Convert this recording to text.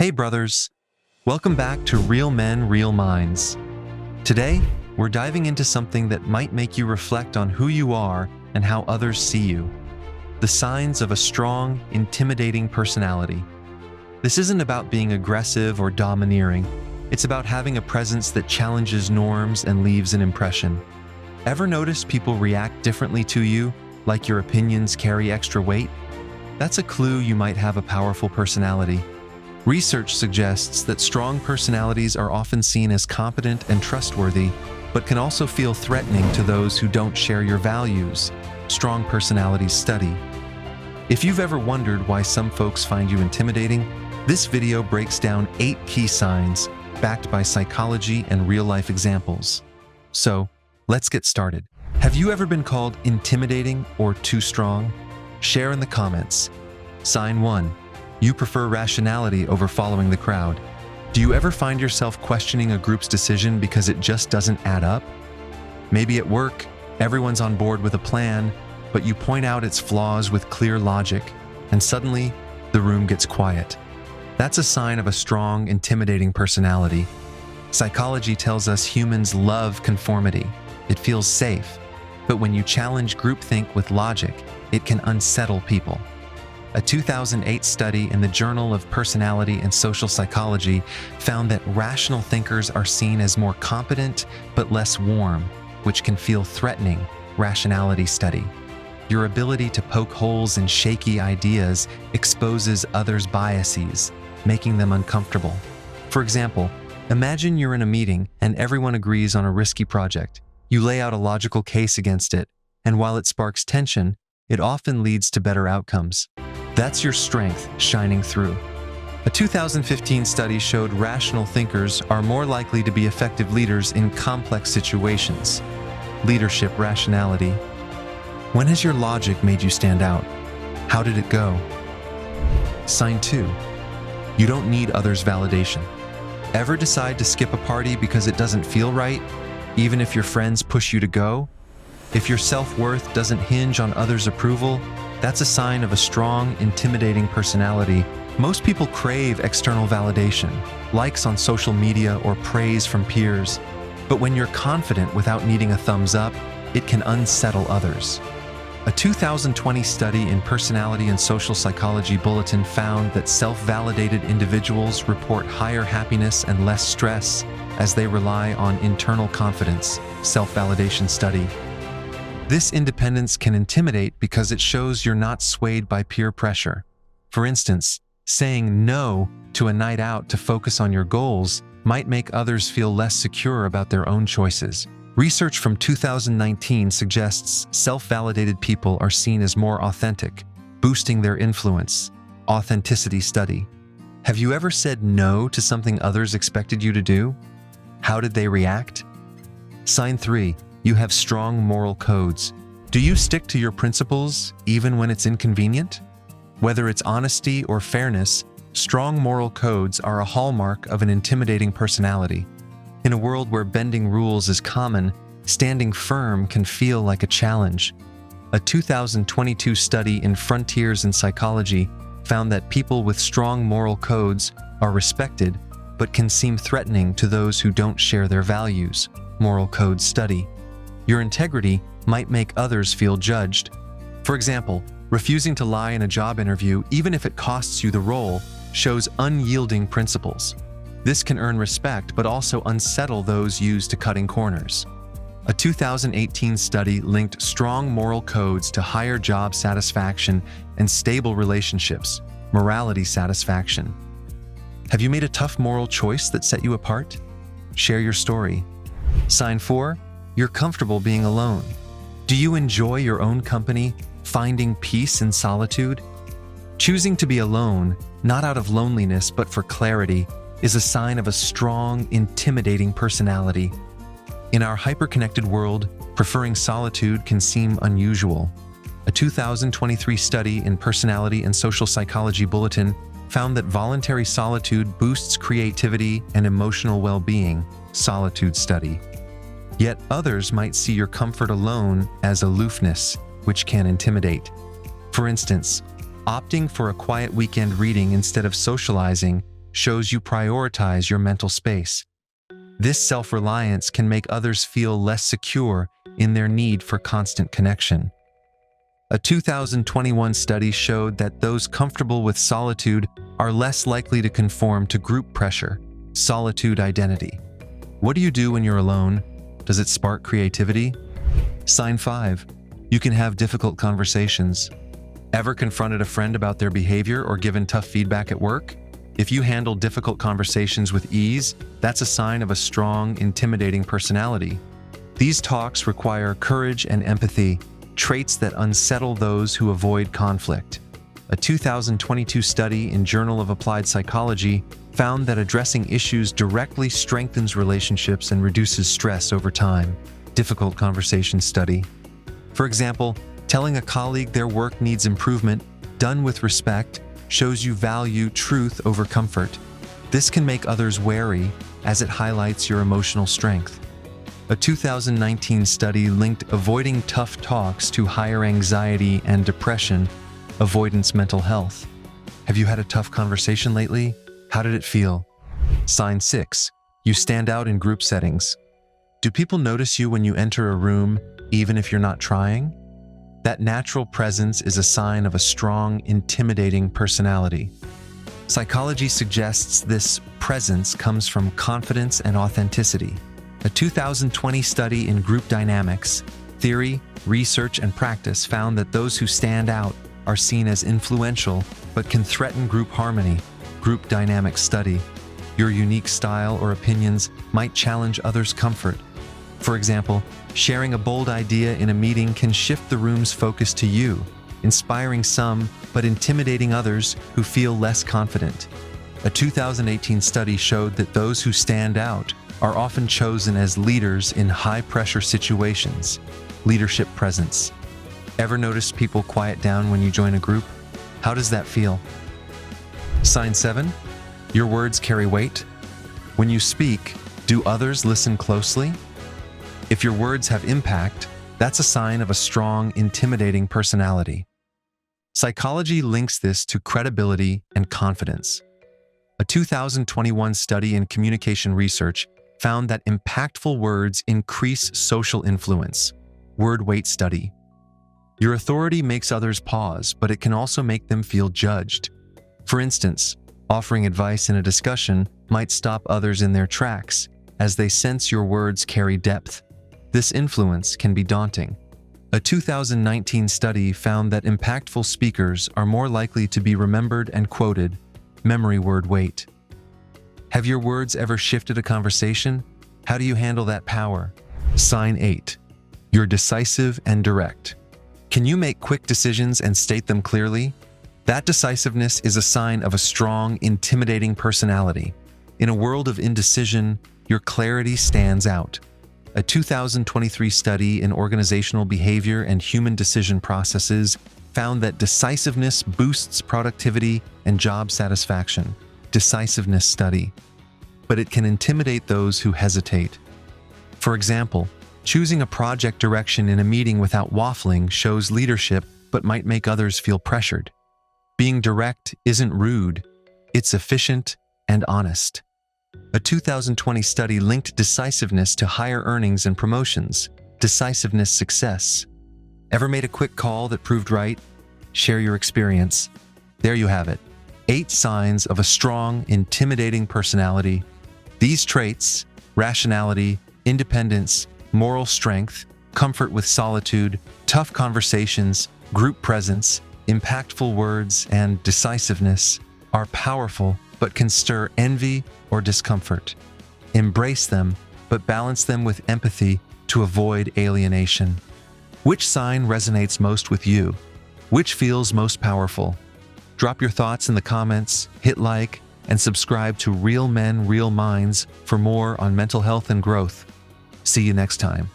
Hey brothers, welcome back to Real Men, Real Minds. Today, we're diving into something that might make you reflect on who you are and how others see you. The signs of a strong, intimidating personality. This isn't about being aggressive or domineering. It's about having a presence that challenges norms and leaves an impression. Ever notice people react differently to you, like your opinions carry extra weight? That's a clue you might have a powerful personality. Research suggests that strong personalities are often seen as competent and trustworthy, but can also feel threatening to those who don't share your values. Strong personalities study. If you've ever wondered why some folks find you intimidating, this video breaks down 8 key signs backed by psychology and real-life examples. So, let's get started. Have you ever been called intimidating or too strong? Share in the comments. Sign 1. You prefer rationality over following the crowd. Do you ever find yourself questioning a group's decision because it just doesn't add up? Maybe at work, everyone's on board with a plan, but you point out its flaws with clear logic, and suddenly, the room gets quiet. That's a sign of a strong, intimidating personality. Psychology tells us humans love conformity. It feels safe. But when you challenge groupthink with logic, it can unsettle people. A 2008 study in the Journal of Personality and Social Psychology found that rational thinkers are seen as more competent but less warm, which can feel threatening. Rationality study. Your ability to poke holes in shaky ideas exposes others' biases, making them uncomfortable. For example, imagine you're in a meeting and everyone agrees on a risky project. You lay out a logical case against it, and while it sparks tension, it often leads to better outcomes. That's your strength shining through. A 2015 study showed rational thinkers are more likely to be effective leaders in complex situations. Leadership rationality. When has your logic made you stand out? How did it go? Sign 2. You don't need others' validation. Ever decide to skip a party because it doesn't feel right, even if your friends push you to go? If your self-worth doesn't hinge on others' approval, that's a sign of a strong, intimidating personality. Most people crave external validation, likes on social media or praise from peers. But when you're confident without needing a thumbs up, it can unsettle others. A 2020 study in Personality and Social Psychology Bulletin found that self-validated individuals report higher happiness and less stress as they rely on internal confidence. Self-validation study. This independence can intimidate because it shows you're not swayed by peer pressure. For instance, saying no to a night out to focus on your goals might make others feel less secure about their own choices. Research from 2019 suggests self-validated people are seen as more authentic, boosting their influence. Authenticity study. Have you ever said no to something others expected you to do? How did they react? Sign 3. You have strong moral codes. Do you stick to your principles even when it's inconvenient? Whether it's honesty or fairness, strong moral codes are a hallmark of an intimidating personality. In a world where bending rules is common, standing firm can feel like a challenge. A 2022 study in Frontiers in Psychology found that people with strong moral codes are respected, but can seem threatening to those who don't share their values. Moral code study. Your integrity might make others feel judged. For example, refusing to lie in a job interview, even if it costs you the role, shows unyielding principles. This can earn respect but also unsettle those used to cutting corners. A 2018 study linked strong moral codes to higher job satisfaction and stable relationships, morality satisfaction. Have you made a tough moral choice that set you apart? Share your story. Sign 4. You're comfortable being alone. Do you enjoy your own company, finding peace in solitude? Choosing to be alone, not out of loneliness but for clarity, is a sign of a strong, intimidating personality. In our hyper-connected world, preferring solitude can seem unusual. A 2023 study in Personality and Social Psychology Bulletin found that voluntary solitude boosts creativity and emotional well-being. Solitude study. Yet others might see your comfort alone as aloofness, which can intimidate. For instance, opting for a quiet weekend reading instead of socializing shows you prioritize your mental space. This self-reliance can make others feel less secure in their need for constant connection. A 2021 study showed that those comfortable with solitude are less likely to conform to group pressure. Solitude identity. What do you do when you're alone? Does it spark creativity? Sign 5. You can have difficult conversations. Ever confronted a friend about their behavior or given tough feedback at work? If you handle difficult conversations with ease, that's a sign of a strong, intimidating personality. These talks require courage and empathy, traits that unsettle those who avoid conflict. A 2022 study in Journal of Applied Psychology found that addressing issues directly strengthens relationships and reduces stress over time. Difficult conversation study. For example, telling a colleague their work needs improvement, done with respect, shows you value truth over comfort. This can make others wary, as it highlights your emotional strength. A 2019 study linked avoiding tough talks to higher anxiety and depression, avoidance mental health. Have you had a tough conversation lately? How did it feel? Sign 6. You stand out in group settings. Do people notice you when you enter a room, even if you're not trying? That natural presence is a sign of a strong, intimidating personality. Psychology suggests this presence comes from confidence and authenticity. A 2020 study in group dynamics, theory, research, and practice found that those who stand out are seen as influential but can threaten group harmony. Group dynamics study. Your unique style or opinions might challenge others' comfort. For example, sharing a bold idea in a meeting can shift the room's focus to you, inspiring some but intimidating others who feel less confident. A 2018 study showed that those who stand out are often chosen as leaders in high-pressure situations. Leadership presence. Ever notice people quiet down when you join a group? How does that feel? Sign 7. Your words carry weight. When you speak, do others listen closely? If your words have impact, that's a sign of a strong, intimidating personality. Psychology links this to credibility and confidence. A 2021 study in communication research found that impactful words increase social influence. Word weight study. Your authority makes others pause, but it can also make them feel judged. For instance, offering advice in a discussion might stop others in their tracks, as they sense your words carry depth. This influence can be daunting. A 2019 study found that impactful speakers are more likely to be remembered and quoted. Memory word weight. Have your words ever shifted a conversation? How do you handle that power? Sign 8. You're decisive and direct. Can you make quick decisions and state them clearly? That decisiveness is a sign of a strong, intimidating personality. In a world of indecision, your clarity stands out. A 2023 study in organizational behavior and human decision processes found that decisiveness boosts productivity and job satisfaction. Decisiveness study. But it can intimidate those who hesitate. For example, choosing a project direction in a meeting without waffling shows leadership but might make others feel pressured. Being direct isn't rude, it's efficient and honest. A 2020 study linked decisiveness to higher earnings and promotions. Decisiveness success. Ever made a quick call that proved right? Share your experience. There you have it. 8 signs of a strong, intimidating personality. These traits, rationality, independence, moral strength, comfort with solitude, tough conversations, group presence, impactful words, and decisiveness, are powerful but can stir envy or discomfort. Embrace them, but balance them with empathy to avoid alienation. Which sign resonates most with you? Which feels most powerful? Drop your thoughts in the comments, hit like, and subscribe to Real Men, Real Minds for more on mental health and growth. See you next time.